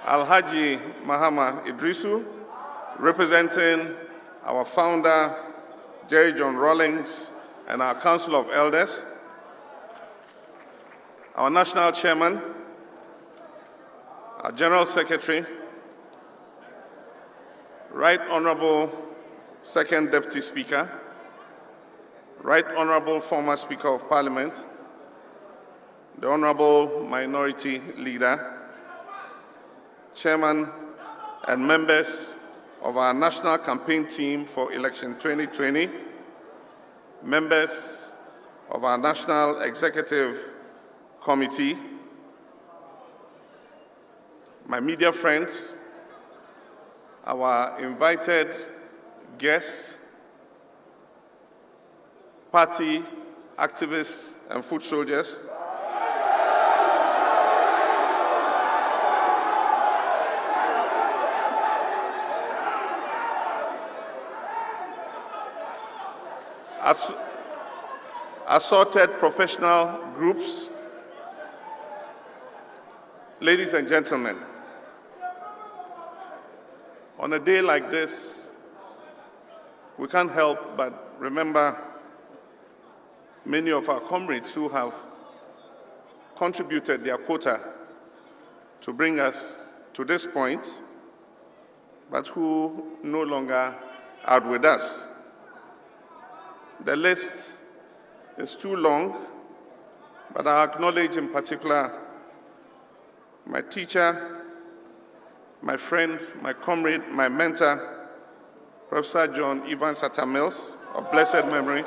Alhaji Mahama Idrisu, representing our founder, Jerry John Rawlings, and our Council of Elders, our National Chairman, our General Secretary, Right Honorable Second Deputy Speaker, Right Honorable former Speaker of Parliament, the Honorable Minority Leader, Chairman and members of our National Campaign Team for Election 2020, members of our National Executive Committee, my media friends, our invited guests, party activists and foot soldiers, assorted professional groups, ladies and gentlemen, on a day like this, we can't help but remember many of our comrades who have contributed their quota to bring us to this point, but who no longer are with us. The list is too long, but I acknowledge in particular my teacher, my friend, my comrade, my mentor, Professor John Evans Atta-Mills, of blessed memory,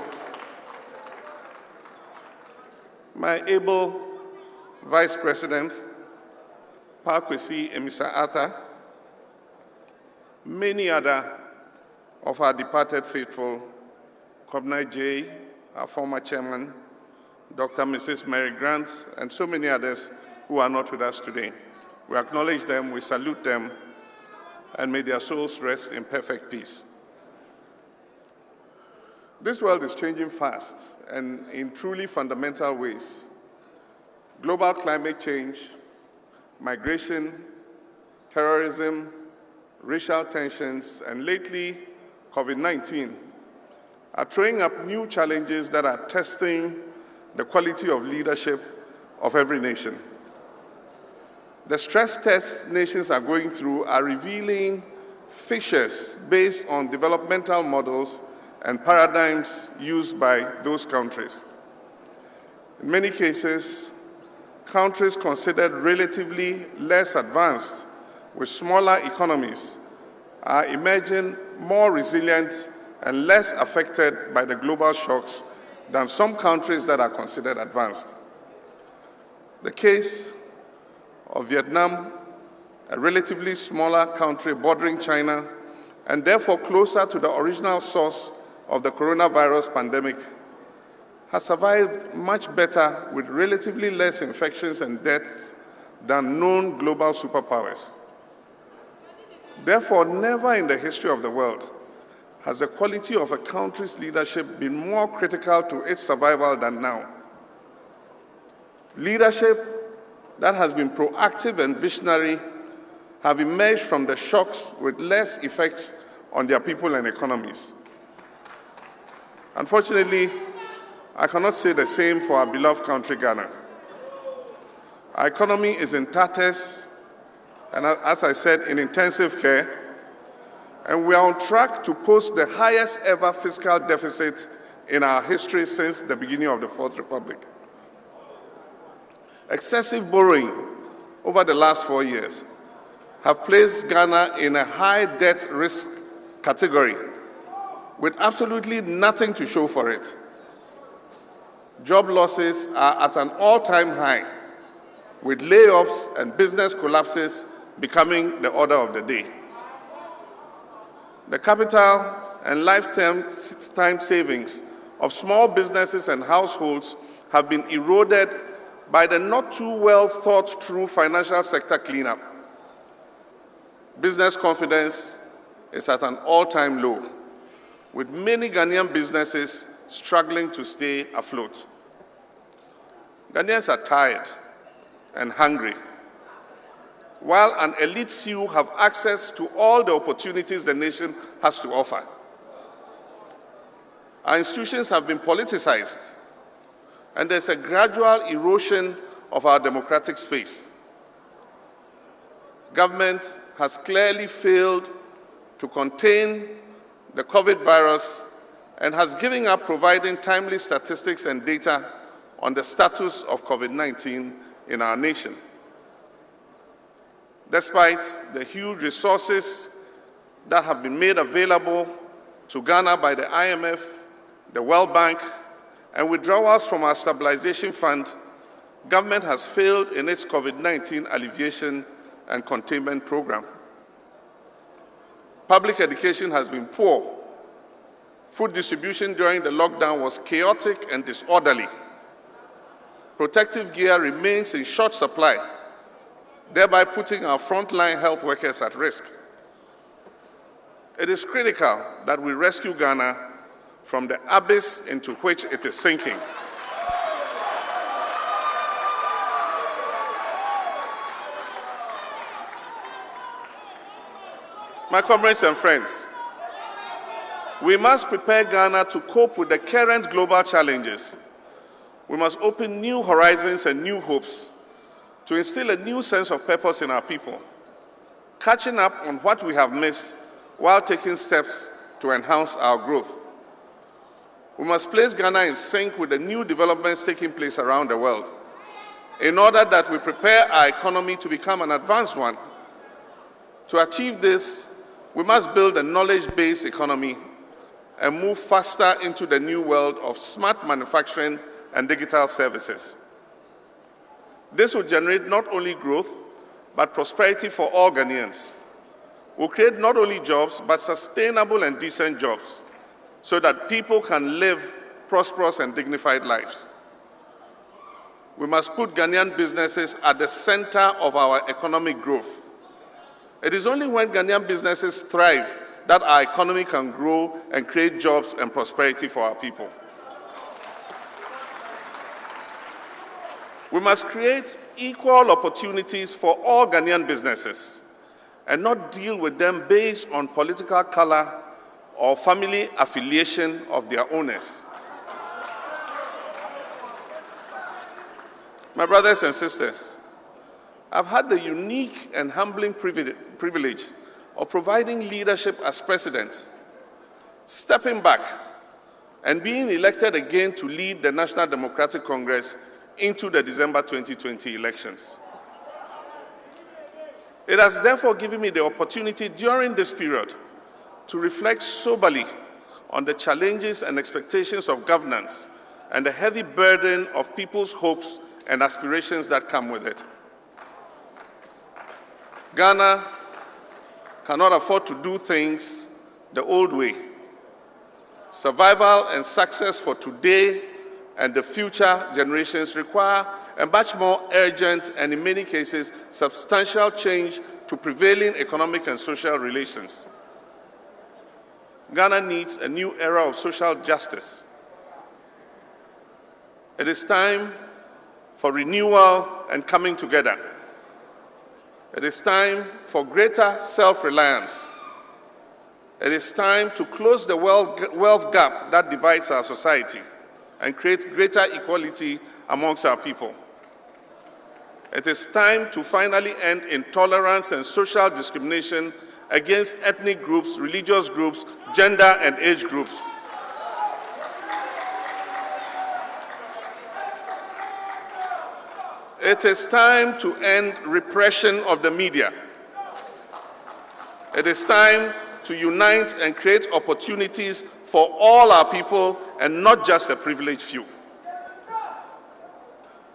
my able Vice President, Pakwesi Emisa Arthur, many other of our departed faithful, Kobnai J., our former chairman, Dr. Mrs. Mary Grant, and so many others who are not with us today. We acknowledge them, we salute them, and may their souls rest in perfect peace. This world is changing fast and in truly fundamental ways. Global climate change, migration, terrorism, racial tensions, and lately, COVID-19 are throwing up new challenges that are testing the quality of leadership of every nation. The stress tests nations are going through are revealing fissures based on developmental models and paradigms used by those countries. In many cases, countries considered relatively less advanced with smaller economies are emerging more resilient and less affected by the global shocks than some countries that are considered advanced. The case of Vietnam, a relatively smaller country bordering China, and therefore closer to the original source of the coronavirus pandemic, has survived much better with relatively less infections and deaths than known global superpowers. Therefore, never in the history of the world has the quality of a country's leadership been more critical to its survival than now. Leadership that has been proactive and visionary have emerged from the shocks with less effects on their people and economies. Unfortunately, I cannot say the same for our beloved country, Ghana. Our economy is in tatters, and as I said, in intensive care, and we are on track to post the highest ever fiscal deficit in our history since the beginning of the Fourth Republic. Excessive borrowing over the last 4 years have placed Ghana in a high debt risk category with absolutely nothing to show for it. Job losses are at an all-time high, with layoffs and business collapses becoming the order of the day. The capital and lifetime savings of small businesses and households have been eroded by the not too well thought through financial sector cleanup. Business confidence is at an all-time low, with many Ghanaian businesses struggling to stay afloat. Ghanaians are tired and hungry. while an elite few have access to all the opportunities the nation has to offer. Our institutions have been politicized, and there's a gradual erosion of our democratic space. Government has clearly failed to contain the COVID virus and has given up providing timely statistics and data on the status of COVID-19 in our nation. Despite the huge resources that have been made available to Ghana by the IMF, the World Bank, and withdrawals from our stabilization fund, government has failed in its COVID-19 alleviation and containment program. Public education has been poor. Food distribution during the lockdown was chaotic and disorderly. Protective gear remains in short supply, thereby putting our frontline health workers at risk. It is critical that we rescue Ghana from the abyss into which it is sinking. My comrades and friends, we must prepare Ghana to cope with the current global challenges. We must open new horizons and new hopes to instill a new sense of purpose in our people, catching up on what we have missed while taking steps to enhance our growth. We must place Ghana in sync with the new developments taking place around the world in order that we prepare our economy to become an advanced one. To achieve this, we must build a knowledge-based economy and move faster into the new world of smart manufacturing and digital services. This will generate not only growth, but prosperity for all Ghanaians. We'll create not only jobs, but sustainable and decent jobs, so that people can live prosperous and dignified lives. We must put Ghanaian businesses at the center of our economic growth. It is only when Ghanaian businesses thrive that our economy can grow and create jobs and prosperity for our people. We must create equal opportunities for all Ghanaian businesses and not deal with them based on political color or family affiliation of their owners. My brothers and sisters, I've had the unique and humbling privilege of providing leadership as president, stepping back, and being elected again to lead the National Democratic Congress into the December 2020 elections. It has therefore given me the opportunity during this period to reflect soberly on the challenges and expectations of governance and the heavy burden of people's hopes and aspirations that come with it. Ghana cannot afford to do things the old way. Survival and success for today and the future generations require a much more urgent and, in many cases, substantial change to prevailing economic and social relations. Ghana needs a new era of social justice. It is time for renewal and coming together. It is time for greater self-reliance. It is time to close the wealth gap that divides our society and create greater equality amongst our people. It is time to finally end intolerance and social discrimination against ethnic groups, religious groups, gender and age groups. It is time to end repression of the media. It is time to unite and create opportunities for all our people and not just a privileged few.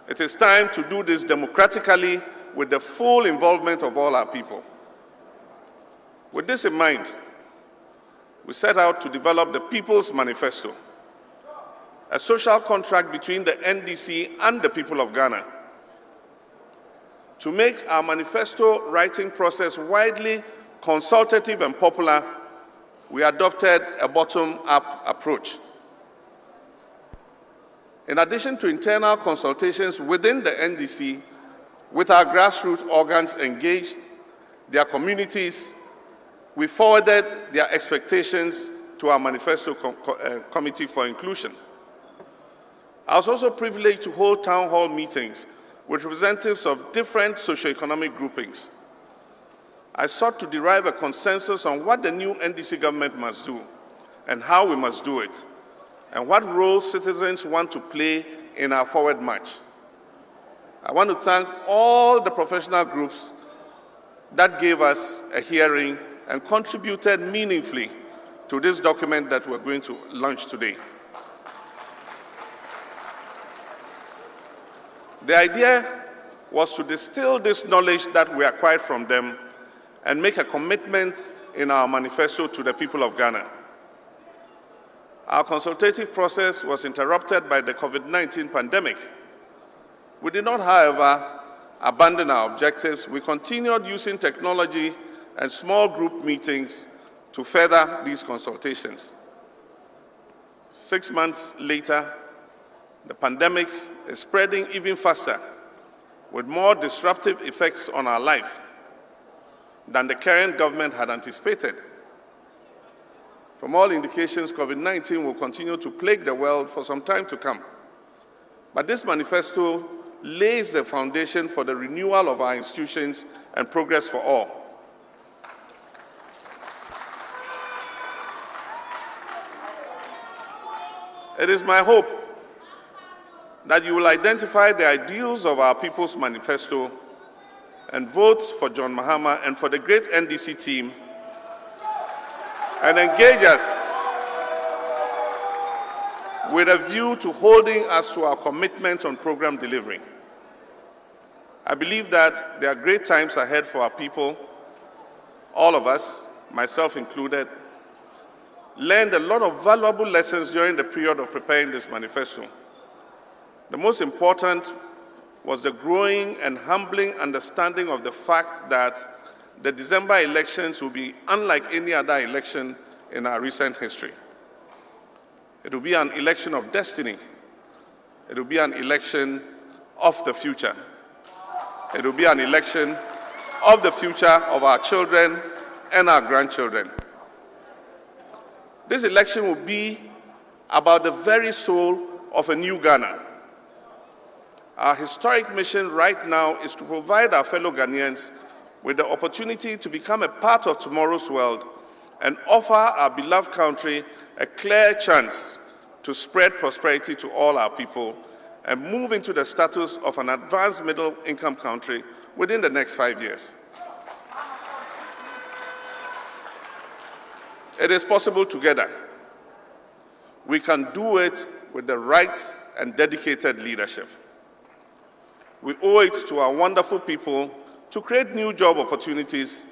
It is time to do this democratically with the full involvement of all our people. With this in mind, we set out to develop the People's Manifesto, a social contract between the NDC and the people of Ghana. To make our manifesto writing process widely consultative and popular, we adopted a bottom-up approach. In addition to internal consultations within the NDC, With our grassroots organs engaged, their communities, we forwarded their expectations to our Manifesto Committee for Inclusion. I was also privileged to hold town hall meetings with representatives of different socioeconomic groupings. I sought to derive a consensus on what the new NDC government must do and how we must do it, and what role citizens want to play in our forward march. I want to thank all the professional groups that gave us a hearing and contributed meaningfully to this document that we're going to launch today. The idea was to distill this knowledge that we acquired from them and make a commitment in our manifesto to the people of Ghana. Our consultative process was interrupted by the COVID-19 pandemic. We did not, however, abandon our objectives. We continued using technology and small group meetings to further these consultations. 6 months later, the pandemic is spreading even faster, with more disruptive effects on our lives than the current government had anticipated. From all indications, COVID-19 will continue to plague the world for some time to come. But this manifesto lays the foundation for the renewal of our institutions and progress for all. It is my hope that you will identify the ideals of our People's Manifesto and vote for John Mahama and for the great NDC team and engage us with a view to holding us to our commitment on program delivery. I believe that there are great times ahead for our people. All of us, myself included, learned a lot of valuable lessons during the period of preparing this manifesto. The most important was the growing and humbling understanding of the fact that the December elections will be unlike any other election in our recent history. It will be an election of destiny. It will be an election of the future. It will be an election of the future of our children and our grandchildren. This election will be about the very soul of a new Ghana. Our historic mission right now is to provide our fellow Ghanaians with the opportunity to become a part of tomorrow's world and offer our beloved country a clear chance to spread prosperity to all our people and move into the status of an advanced middle-income country within the next 5 years. It is possible together. We can do it with the right and dedicated leadership. We owe it to our wonderful people to create new job opportunities,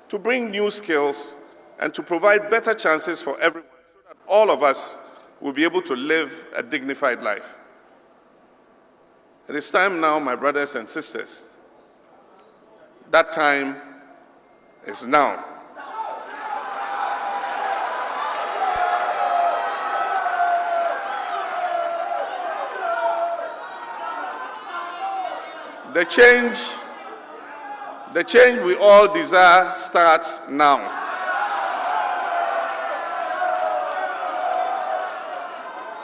to bring new skills, and to provide better chances for everyone so that all of us will be able to live a dignified life. It is time now, my brothers and sisters. That time is now. The change we all desire starts now.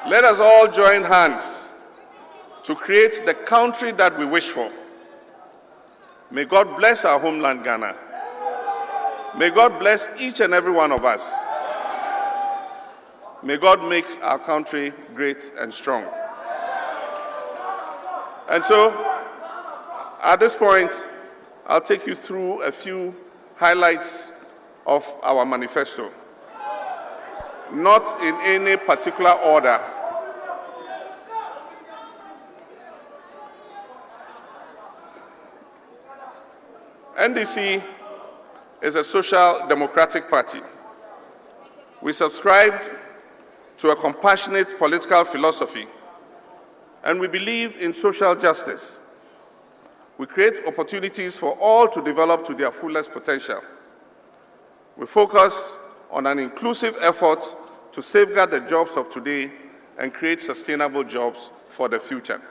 Let us all join hands to create the country that we wish for. May God bless our homeland, Ghana. May God bless each and every one of us. May God make our country great and strong. And so, at this point, I'll take you through a few highlights of our manifesto, not in any particular order. NDC is a social democratic party. We subscribed to a compassionate political philosophy, and we believe in social justice. We create opportunities for all to develop to their fullest potential. We focus on an inclusive effort to safeguard the jobs of today and create sustainable jobs for the future.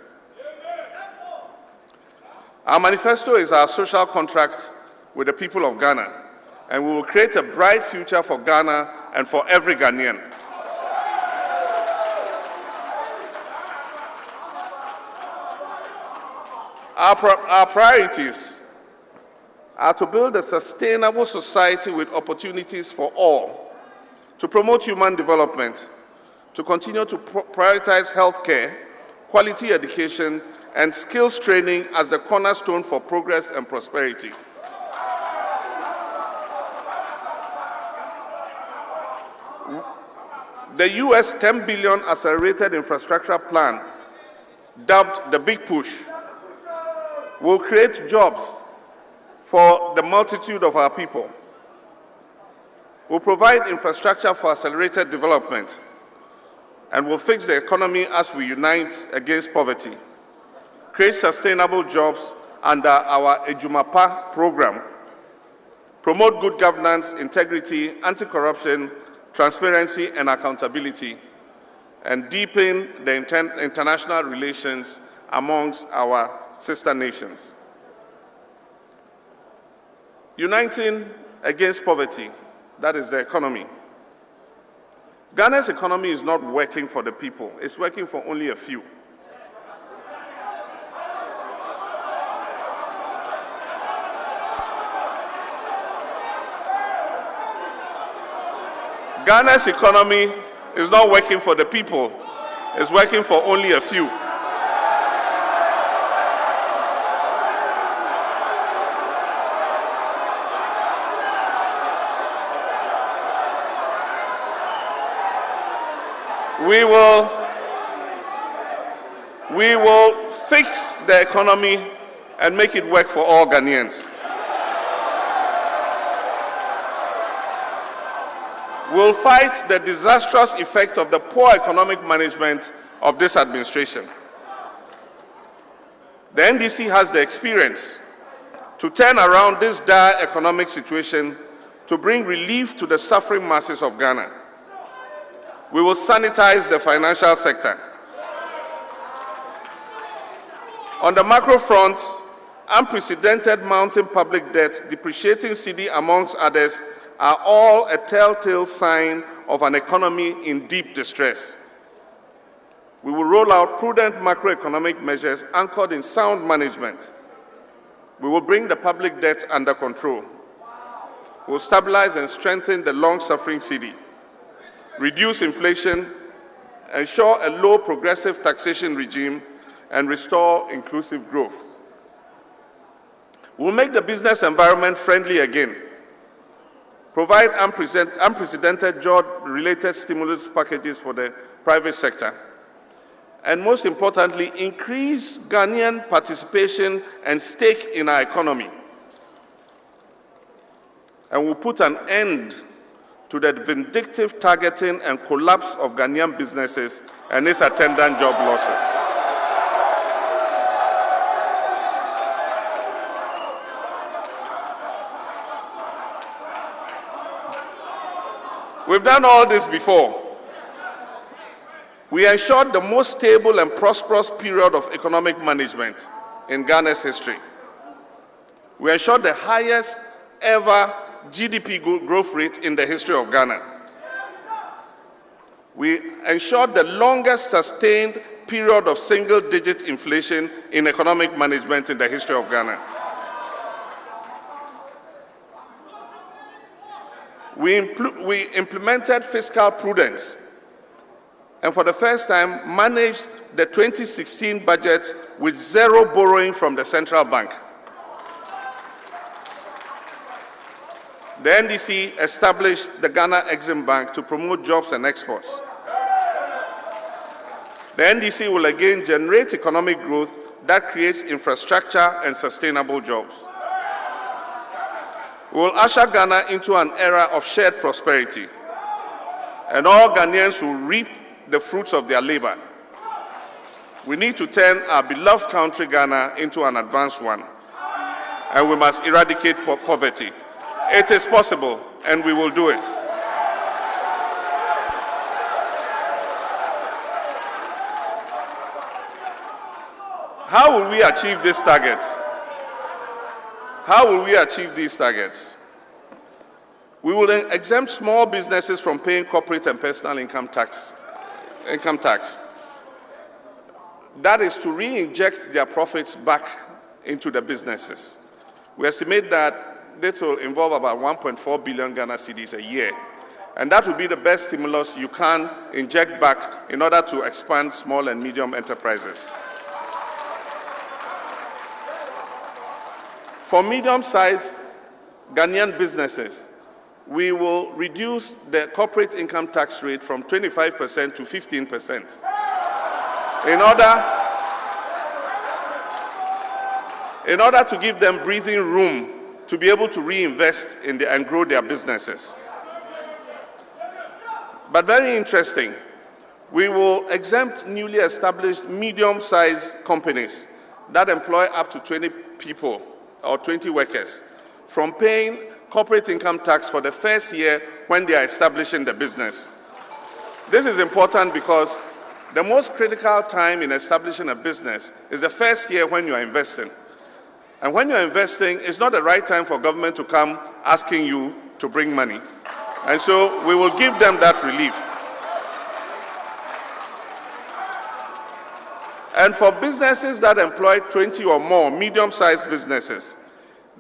Our manifesto is our social contract with the people of Ghana, and we will create a bright future for Ghana and for every Ghanaian. Our priorities are to build a sustainable society with opportunities for all, to promote human development, to continue to prioritize healthcare, quality education, and skills training as the cornerstone for progress and prosperity. The US $10 billion accelerated infrastructure plan, dubbed the Big Push, will create jobs for the multitude of our people, will provide infrastructure for accelerated development, and will fix the economy as we unite against poverty, create sustainable jobs under our Ejumapa program, promote good governance, integrity, anti-corruption, transparency, and accountability, and deepen the international relations amongst our sister nations. Uniting against poverty, that is the economy. Ghana's economy is not working for the people, it's working for only a few. Ghana's economy is not working for the people, it's working for only a few. We will fix the economy and make it work for all Ghanaians. We'll fight the disastrous effect of the poor economic management of this administration. The NDC has the experience to turn around this dire economic situation to bring relief to the suffering masses of Ghana. We will sanitize the financial sector. On the macro front, unprecedented mounting public debt, depreciating cedi, amongst others, are all a telltale sign of an economy in deep distress. We will roll out prudent macroeconomic measures anchored in sound management. We will bring the public debt under control. We will stabilize and strengthen the long-suffering cedi, reduce inflation, ensure a low progressive taxation regime, and restore inclusive growth. We will make the business environment friendly again, provide unprecedented job-related stimulus packages for the private sector, and most importantly, increase Ghanaian participation and stake in our economy. And we'll put an end to the vindictive targeting and collapse of Ghanaian businesses and its attendant job losses. We've done all this before. We ensured the most stable and prosperous period of economic management in Ghana's history. We ensured the highest ever GDP growth rate in the history of Ghana. We ensured the longest sustained period of single-digit inflation in economic management in the history of Ghana. We implemented fiscal prudence and for the first time managed the 2016 budget with zero borrowing from the central bank. The NDC established the Ghana Exim Bank to promote jobs and exports. The NDC will again generate economic growth that creates infrastructure and sustainable jobs. We will usher Ghana into an era of shared prosperity, and all Ghanaians will reap the fruits of their labor. We need to turn our beloved country, Ghana, into an advanced one, and we must eradicate poverty. It is possible, and we will do it. How will we achieve these targets? How will we achieve these targets? We will then exempt small businesses from paying corporate and personal income tax. That is to re-inject their profits back into the businesses. We estimate that this will involve about 1.4 billion Ghana cedis a year. And that will be the best stimulus you can inject back in order to expand small and medium enterprises. For medium-sized Ghanaian businesses, we will reduce the corporate income tax rate from 25% to 15% in order to give them breathing room to be able to reinvest in and grow their businesses. But very interesting, we will exempt newly established medium-sized companies that employ up to 20 people or 20 workers from paying corporate income tax for the first year when they are establishing the business. This is important because the most critical time in establishing a business is the first year when you are investing. And when you're investing, it's not the right time for government to come asking you to bring money. And so we will give them that relief. And for businesses that employ 20 or more, medium-sized businesses,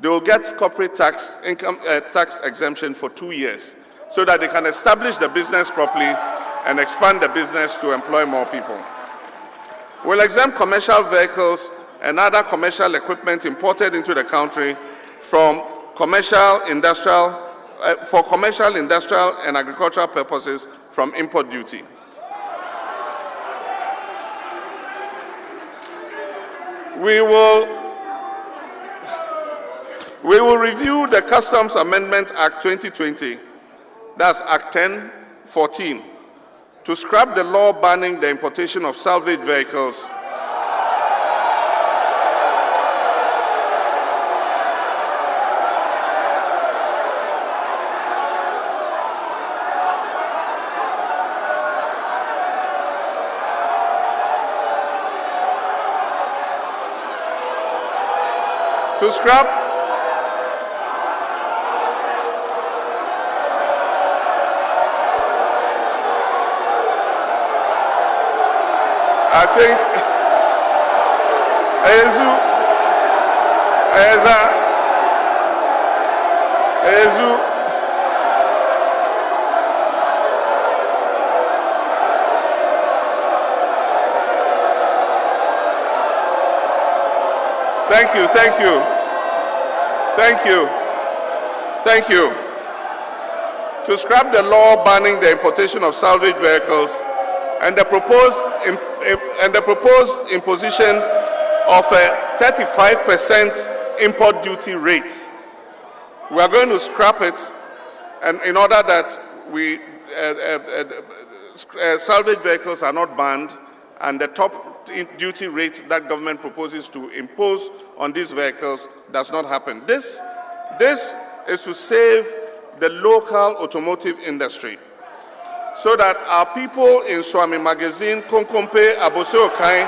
they will get corporate tax exemption for 2 years so that they can establish the business properly and expand the business to employ more people. We'll exempt commercial vehicles and other commercial equipment imported into the country from commercial, industrial, and agricultural purposes from import duty. We will review the Customs Amendment Act 2020, that's Act 1014, to scrap the law banning the importation of salvage vehicles to scrap I think Thank you. To scrap the law banning the importation of salvage vehicles and the proposed imposition of a 35% import duty rate. We are going to scrap it, and in order that salvage vehicles are not banned, and the top duty rate that government proposes to impose on these vehicles does not happen. This is to save the local automotive industry, so that our people in Swami Magazine, Konkompe, Abose Okai,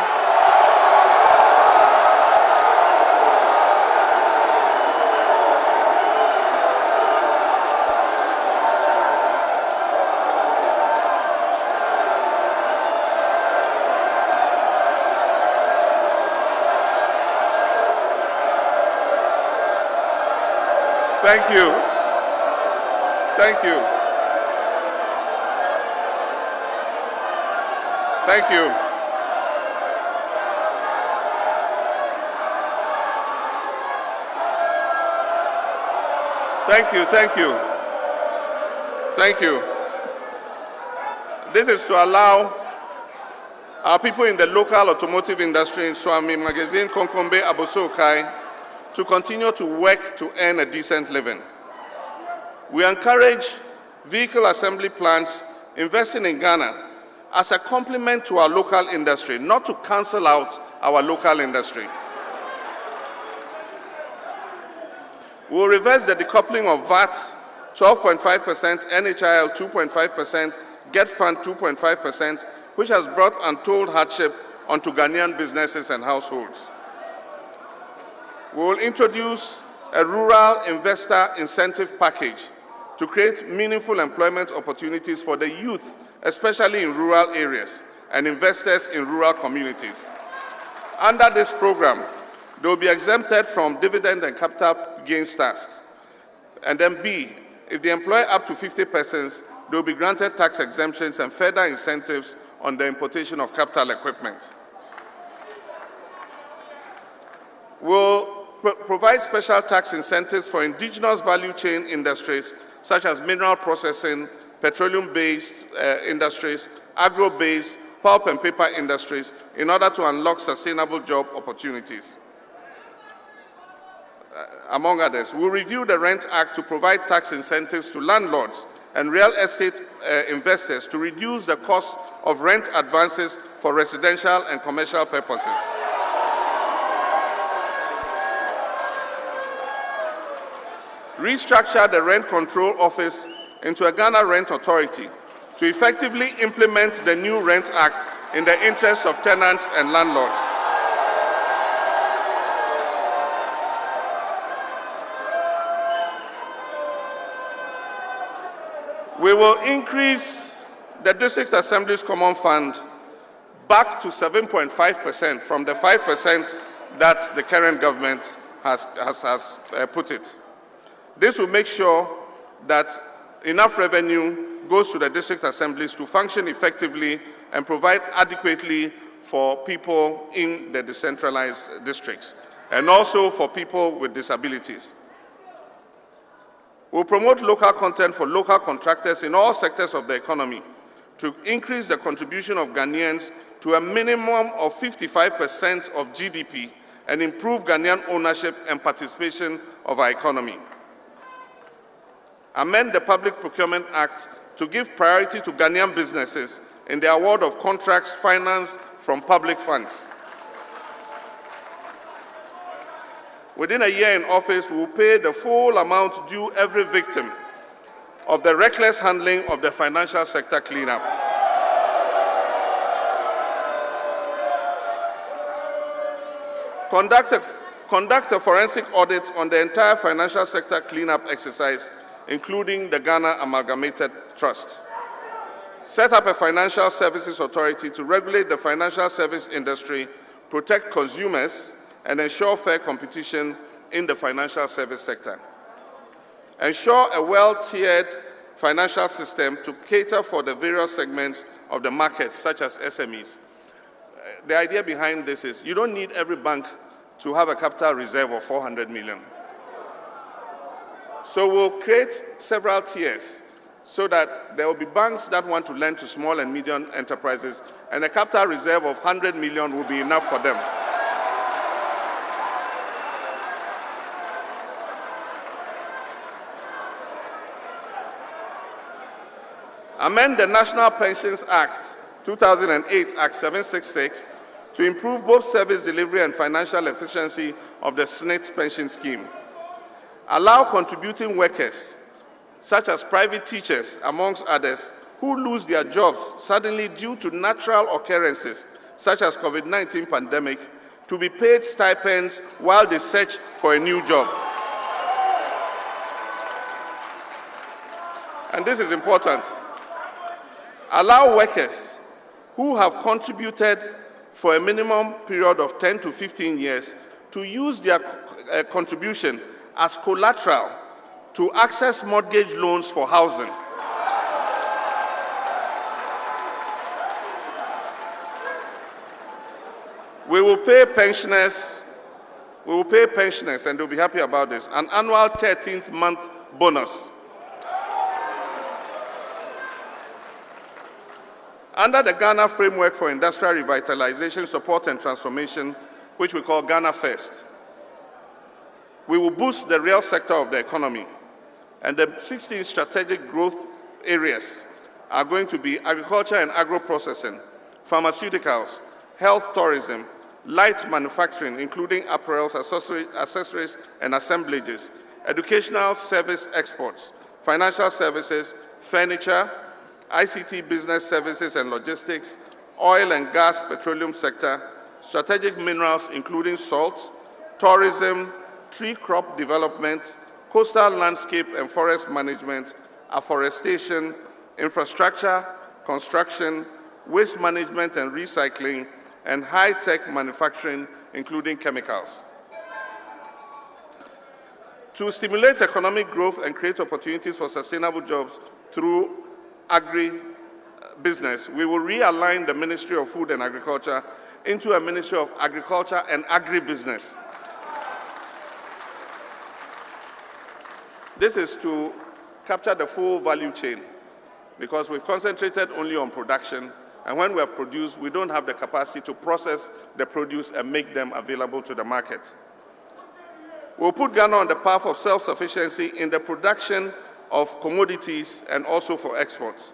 Thank you. Thank you. Thank you. Thank you. Thank you. Thank you. This is to allow our people in the local automotive industry in Swami Magazine, Konkombe, Abose Okai, to continue to work to earn a decent living. We encourage vehicle assembly plants investing in Ghana as a complement to our local industry, not to cancel out our local industry. We will reverse the decoupling of VAT 12.5%, NHIL 2.5%, Get Fund 2.5%, which has brought untold hardship onto Ghanaian businesses and households. We will introduce a rural investor incentive package to create meaningful employment opportunities for the youth, especially in rural areas, and investors in rural communities. Under this program, they will be exempted from dividend and capital gains tax. And then B, if they employ up to 50 persons, they will be granted tax exemptions and further incentives on the importation of capital equipment. We'll provide special tax incentives for indigenous value chain industries such as mineral processing, petroleum-based industries, agro-based, pulp and paper industries in order to unlock sustainable job opportunities. Among others, we'll review the Rent Act to provide tax incentives to landlords and real estate investors to reduce the cost of rent advances for residential and commercial purposes. Restructure the Rent Control Office into a Ghana Rent Authority to effectively implement the new Rent Act in the interest of tenants and landlords. We will increase the District Assembly's Common Fund back to 7.5% from the 5% that the current government has put it. This will make sure that enough revenue goes to the district assemblies to function effectively and provide adequately for people in the decentralized districts, and also for people with disabilities. We'll promote local content for local contractors in all sectors of the economy to increase the contribution of Ghanaians to a minimum of 55% of GDP and improve Ghanaian ownership and participation of our economy. Amend the Public Procurement Act to give priority to Ghanaian businesses in the award of contracts financed from public funds. Within a year in office, we will pay the full amount due every victim of the reckless handling of the financial sector cleanup. Conduct a forensic audit on the entire financial sector cleanup exercise, including the Ghana Amalgamated Trust. Set up a financial services authority to regulate the financial service industry, protect consumers, and ensure fair competition in the financial service sector. Ensure a well-tiered financial system to cater for the various segments of the market, such as SMEs. The idea behind this is you don't need every bank to have a capital reserve of 400 million. So we'll create several tiers so that there will be banks that want to lend to small and medium enterprises, and a capital reserve of 100 million will be enough for them. Amend the National Pensions Act, 2008, Act 766, to improve both service delivery and financial efficiency of the SNIT pension scheme. Allow contributing workers, such as private teachers, amongst others, who lose their jobs suddenly due to natural occurrences, such as COVID-19 pandemic, to be paid stipends while they search for a new job. And this is important. Allow workers who have contributed for a minimum period of 10 to 15 years to use their contribution as collateral to access mortgage loans for housing. We will pay pensioners, and they'll be happy about this, an annual 13th month bonus. Under the Ghana Framework for Industrial Revitalization, Support and Transformation, which we call Ghana First, we will boost the real sector of the economy. And the 16 strategic growth areas are going to be agriculture and agro-processing, pharmaceuticals, health tourism, light manufacturing, including apparels, accessories, and assemblages, educational service exports, financial services, furniture, ICT business services and logistics, oil and gas petroleum sector, strategic minerals including salt, tourism, tree crop development, coastal landscape and forest management, afforestation, infrastructure, construction, waste management and recycling, and high-tech manufacturing, including chemicals. To stimulate economic growth and create opportunities for sustainable jobs through agri-business, we will realign the Ministry of Food and Agriculture into a Ministry of Agriculture and Agribusiness. This is to capture the full value chain, because we've concentrated only on production, and when we have produced, we don't have the capacity to process the produce and make them available to the market. We'll put Ghana on the path of self-sufficiency in the production of commodities and also for exports.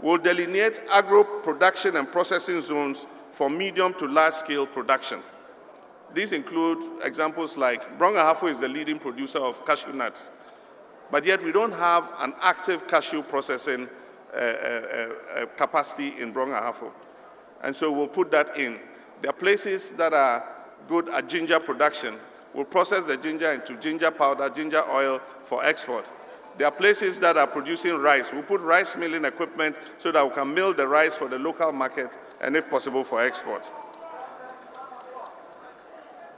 We'll delineate agro-production and processing zones for medium to large-scale production. These include examples like Brong-Ahafo is the leading producer of cashew nuts, but yet we don't have an active cashew processing capacity in Brong-Ahafo. And so we'll put that in. There are places that are good at ginger production. We'll process the ginger into ginger powder, ginger oil for export. There are places that are producing rice. We'll put rice milling equipment so that we can mill the rice for the local market and, if possible, for export.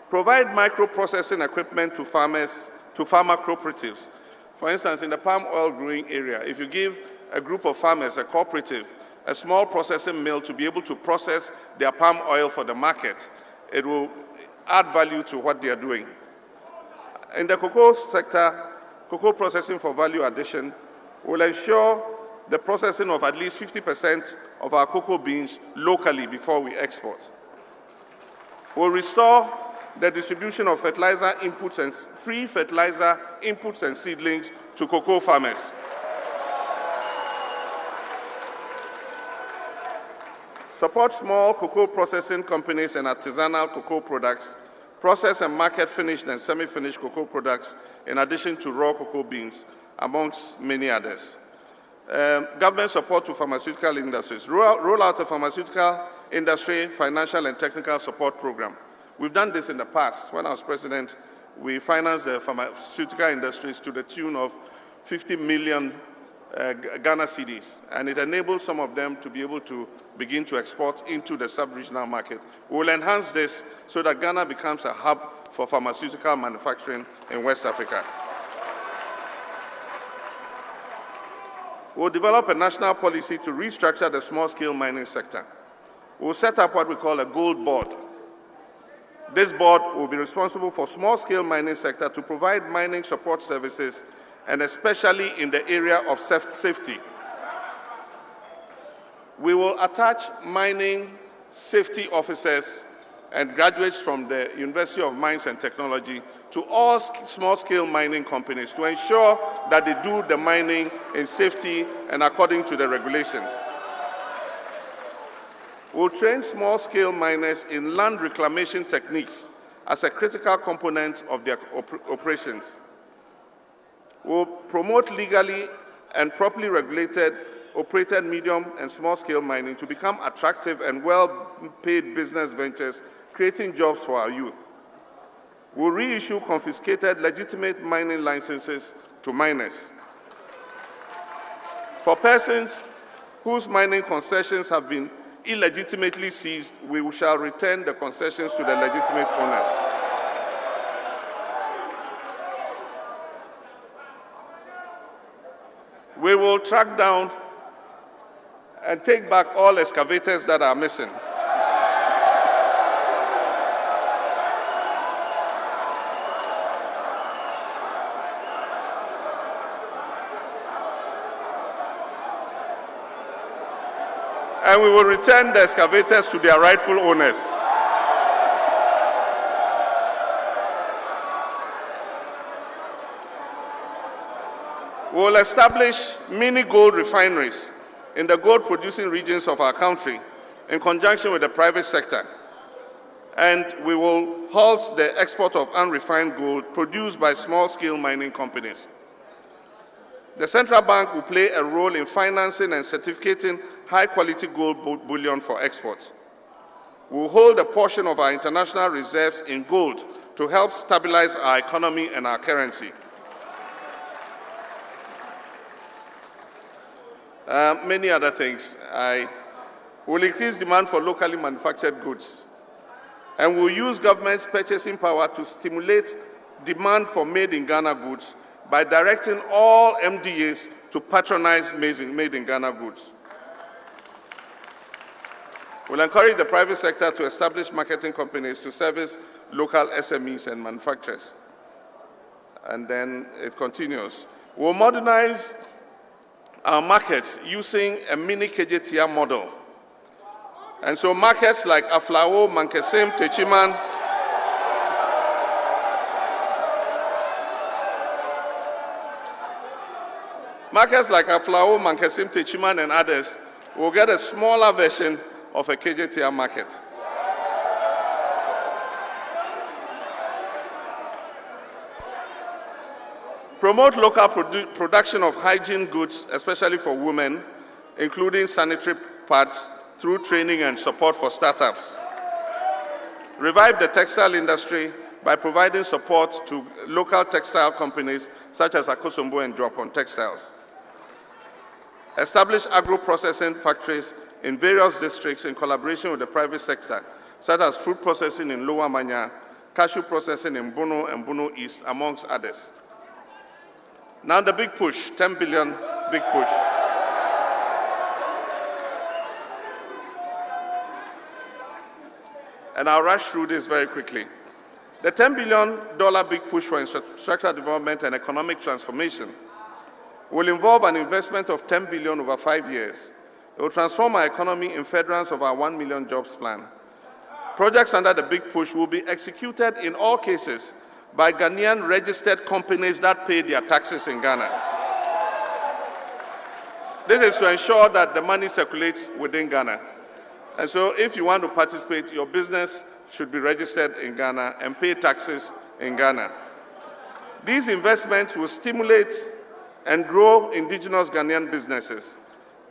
Provide micro-processing equipment to farmer cooperatives. For instance, in the palm oil growing area, if you give a group of farmers, a cooperative, a small processing mill to be able to process their palm oil for the market, it will add value to what they are doing. In the cocoa sector, cocoa processing for value addition will ensure the processing of at least 50% of our cocoa beans locally before we export. We'll restore the distribution of fertilizer inputs and free fertilizer inputs and seedlings to cocoa farmers. Support small cocoa processing companies and artisanal cocoa products, process and market finished and semi-finished cocoa products, in addition to raw cocoa beans, amongst many others. Government support to pharmaceutical industries. Roll out a pharmaceutical industry financial and technical support program. We've done this in the past. When I was president, we financed the pharmaceutical industries to the tune of 50 million Ghana cedis, and it enabled some of them to be able to begin to export into the sub-regional market. We will enhance this so that Ghana becomes a hub for pharmaceutical manufacturing in West Africa. We'll develop a national policy to restructure the small-scale mining sector. We'll set up what we call a gold board. This board will be responsible for small-scale mining sector to provide mining support services, and especially in the area of safety. We will attach mining safety officers and graduates from the University of Mines and Technology to all small-scale mining companies to ensure that they do the mining in safety and according to the regulations. We'll train small-scale miners in land reclamation techniques as a critical component of their operations. We'll promote legally and properly operated medium and small-scale mining to become attractive and well-paid business ventures, creating jobs for our youth. We'll reissue confiscated legitimate mining licenses to miners. For persons whose mining concessions have been illegitimately seized, we shall return the concessions to the legitimate owners. We will track down and take back all excavators that are missing. And we will return the excavators to their rightful owners. We will establish mini gold refineries in the gold-producing regions of our country in conjunction with the private sector. And we will halt the export of unrefined gold produced by small-scale mining companies. The central bank will play a role in financing and certificating high-quality gold bullion for export. We will hold a portion of our international reserves in gold to help stabilize our economy and our currency. Many other things. I will increase demand for locally manufactured goods, and will use government's purchasing power to stimulate demand for made-in-Ghana goods by directing all MDAs to patronize made-in-Ghana goods. We'll encourage the private sector to establish marketing companies to service local SMEs and manufacturers. And then it continues. We'll modernize our markets using a mini KJTR model. And so markets like Aflao, Mankesim, Techiman, and others will get a smaller version of a KJTR market. Promote local production of hygiene goods, especially for women, including sanitary pads, through training and support for startups. Revive the textile industry by providing support to local textile companies such as Akosombo and Drop-on Textiles. Establish agro-processing factories in various districts in collaboration with the private sector, such as fruit processing in Lower Manya, cashew processing in Bono and Bono East, amongst others. Now the big push, 10 billion big push. And I'll rush through this very quickly. The $10 billion big push for infrastructure development and economic transformation will involve an investment of $10 billion over 5 years. It will transform our economy in furtherance of our 1 million jobs plan. Projects under the big push will be executed in all cases by Ghanaian registered companies that pay their taxes in Ghana. This is to ensure that the money circulates within Ghana. And so if you want to participate, your business should be registered in Ghana and pay taxes in Ghana. These investments will stimulate and grow indigenous Ghanaian businesses.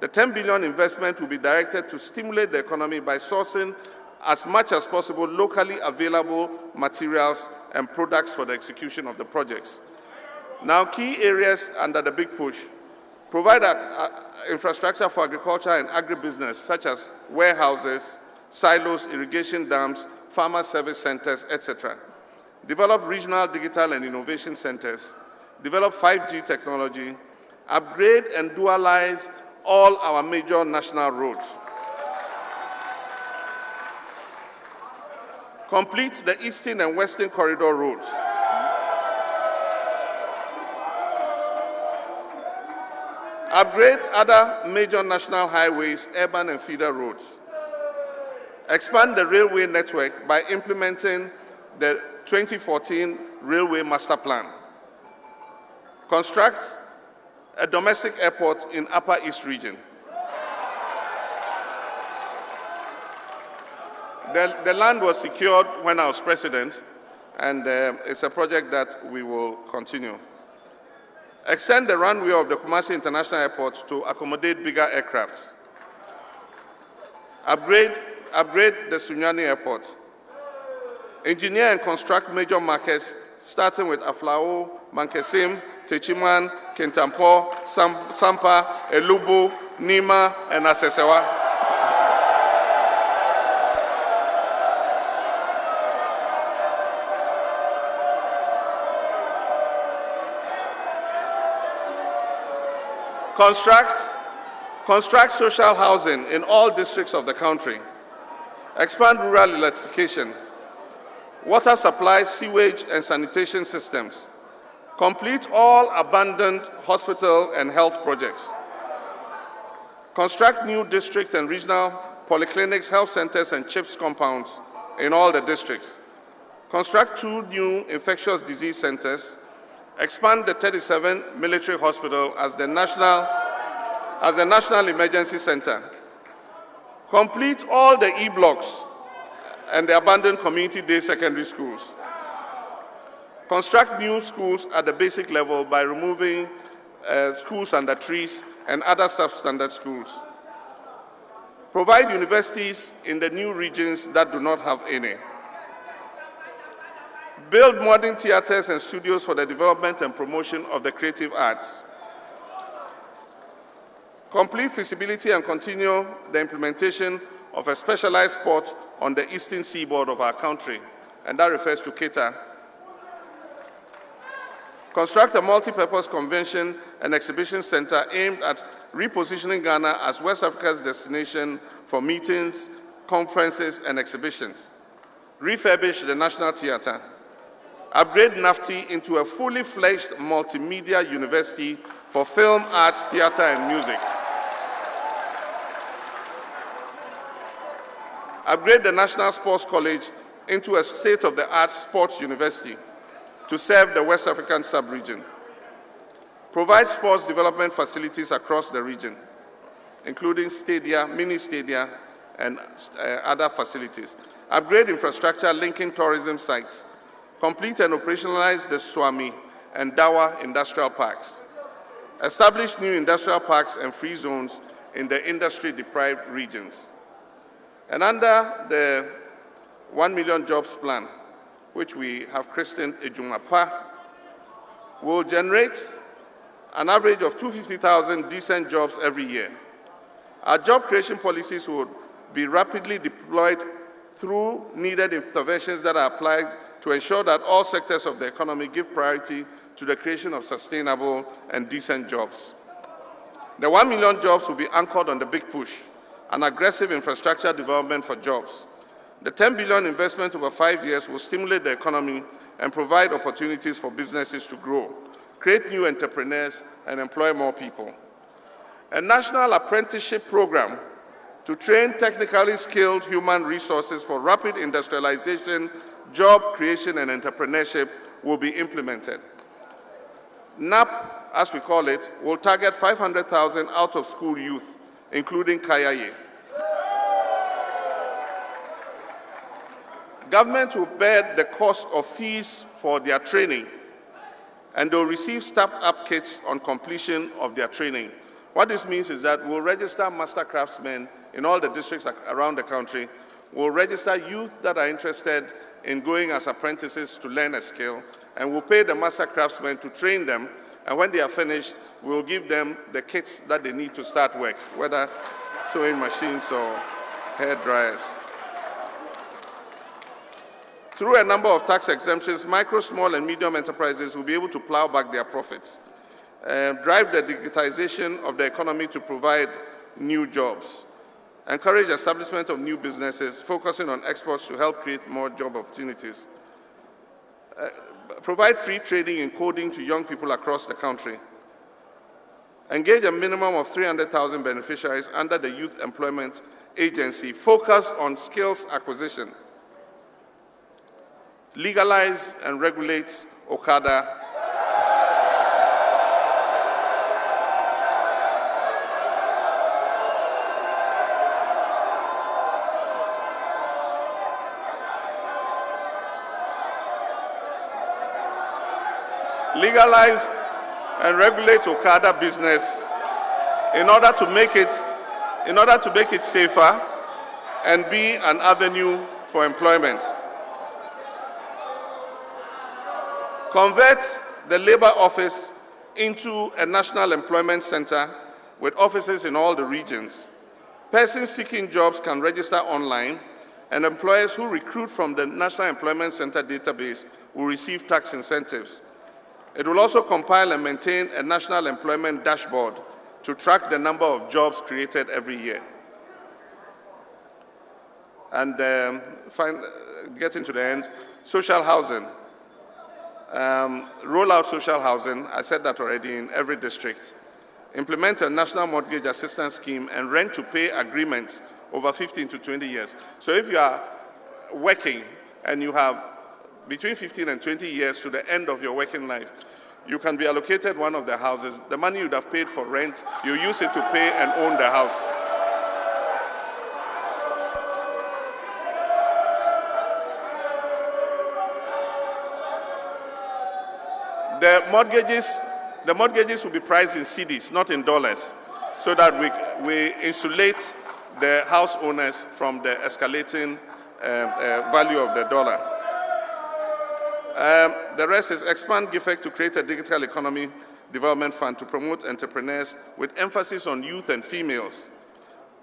The 10 billion investment will be directed to stimulate the economy by sourcing as much as possible locally available materials and products for the execution of the projects. Now, key areas under the big push: provide infrastructure for agriculture and agribusiness, such as warehouses, silos, irrigation dams, farmer service centers, etc. Develop regional digital and innovation centers. Develop 5G technology. Upgrade and dualize all our major national roads. Complete the Eastern and Western Corridor roads. Upgrade other major national highways, urban and feeder roads. Expand the railway network by implementing the 2014 Railway Master Plan. Construct a domestic airport in Upper East Region. The land was secured when I was president, and it's a project that we will continue. Extend the runway of the Kumasi International Airport to accommodate bigger aircrafts. Upgrade the Sunyani Airport. Engineer and construct major markets, starting with Aflao, Mankesim, Techiman, Kintampo, Sampa, Elubu, Nima, and Asesewa. Construct social housing in all districts of the country. Expand rural electrification. Water supply, sewage, and sanitation systems. Complete all abandoned hospital and health projects. Construct new district and regional polyclinics, health centers, and CHIPS compounds in all the districts. Construct 2 new infectious disease centers. Expand the 37 military hospital as the national emergency center. Complete all the E-blocks and the abandoned community day secondary schools. Construct new schools at the basic level by removing schools under trees and other substandard schools. Provide universities in the new regions that do not have any. build modern theaters and studios for the development and promotion of the creative arts, complete feasibility and continue the implementation of a specialized port on the eastern seaboard of our country, and that refers to Keta. Construct a multi-purpose convention and exhibition center aimed at repositioning Ghana as West Africa's destination for meetings, conferences, and exhibitions. Refurbish the National Theatre. Upgrade NAFTI into a fully fledged multimedia university for film, arts, theatre, and music. Upgrade the National Sports College into a state-of-the-art sports university to serve the West African sub-region. Provide sports development facilities across the region, including stadia, mini stadia, and other facilities. Upgrade infrastructure linking tourism sites. Complete and operationalize the Swami and Dawa industrial parks. Establish new industrial parks and free zones in the industry-deprived regions. And under the 1 million jobs plan, which we have christened Ejumapa, will generate an average of 250,000 decent jobs every year. Our job creation policies will be rapidly deployed through needed interventions that are applied to ensure that all sectors of the economy give priority to the creation of sustainable and decent jobs. The 1 million jobs will be anchored on the big push, an aggressive infrastructure development for jobs. The 10 billion investment over 5 years will stimulate the economy and provide opportunities for businesses to grow, create new entrepreneurs, and employ more people. A national apprenticeship program to train technically skilled human resources for rapid industrialization, job creation, and entrepreneurship will be implemented. NAP, as we call it, will target 500,000 out-of-school youth, including Kayaye. Government will bear the cost of fees for their training, and they'll receive start-up kits on completion of their training. What this means is that we'll register master craftsmen in all the districts around the country. We'll register youth that are interested in going as apprentices to learn a skill, and we'll pay the master craftsmen to train them, and when they are finished, we'll give them the kits that they need to start work, whether sewing machines or hair dryers. Through a number of tax exemptions, micro, small, and medium enterprises will be able to plow back their profits, drive the digitization of the economy to provide new jobs, encourage establishment of new businesses, focusing on exports to help create more job opportunities, provide free training in coding to young people across the country, engage a minimum of 300,000 beneficiaries under the Youth Employment Agency, focus on skills acquisition, legalize and regulate Okada, legalize and regulate Okada business in order to make it safer and be an avenue for employment. Convert the labor office into a national employment center with offices in all the regions. Persons seeking jobs can register online, and employers who recruit from the National Employment Center database will receive tax incentives. It will also compile and maintain a national employment dashboard to track the number of jobs created every year. And getting to the end, social housing. Roll out social housing, I said that already, in every district. Implement a national mortgage assistance scheme and rent-to-pay agreements over 15 to 20 years. So if you are working and you have between 15 and 20 years to the end of your working life, you can be allocated one of the houses. The money you'd have paid for rent, you use it to pay and own the house. The mortgages will be priced in cedis, not in dollars, so that we insulate the house owners from the escalating value of the dollar. The rest is expand GIFEC to create a digital economy development fund to promote entrepreneurs with emphasis on youth and females.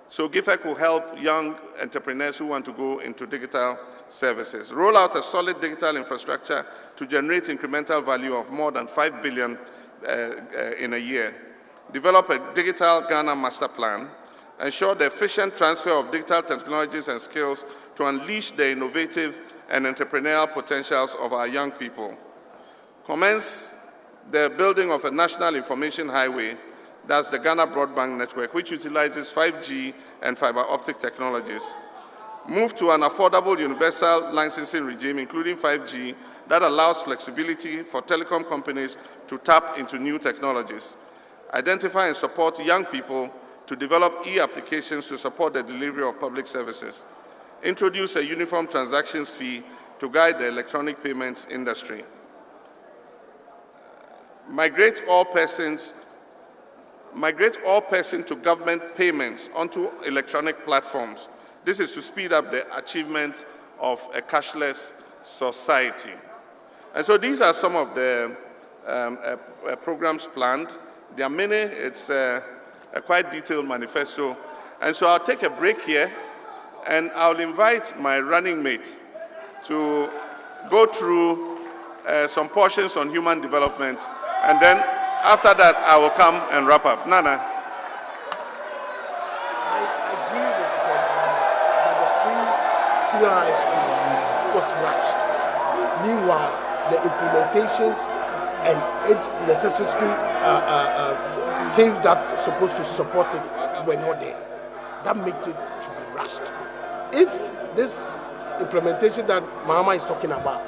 So GIFEC will help young entrepreneurs who want to go into digital services. Roll out a solid digital infrastructure to generate incremental value of more than 5 billion in a year. Develop a digital Ghana master plan. Ensure the efficient transfer of digital technologies and skills to unleash the innovative and entrepreneurial potentials of our young people. Commence the building of a national information highway, that's the Ghana Broadband Network, which utilizes 5G and fiber optic technologies. Move to an affordable universal licensing regime, including 5G, that allows flexibility for telecom companies to tap into new technologies. Identify and support young people to develop e-applications to support the delivery of public services. Introduce a uniform transactions fee to guide the electronic payments industry. Migrate all persons to government payments onto electronic platforms. This is to speed up the achievement of a cashless society. And so these are some of the programs planned. There are many. It's a quite detailed manifesto. And so I'll take a break here, and I'll invite my running mate to go through some portions on human development, and then after that, I will come and wrap up. Nana. I agree with that the free senior high school was rushed. Meanwhile, the implementations and necessary things that are supposed to support it were not there. That makes it to be rushed. If this implementation that Mahama is talking about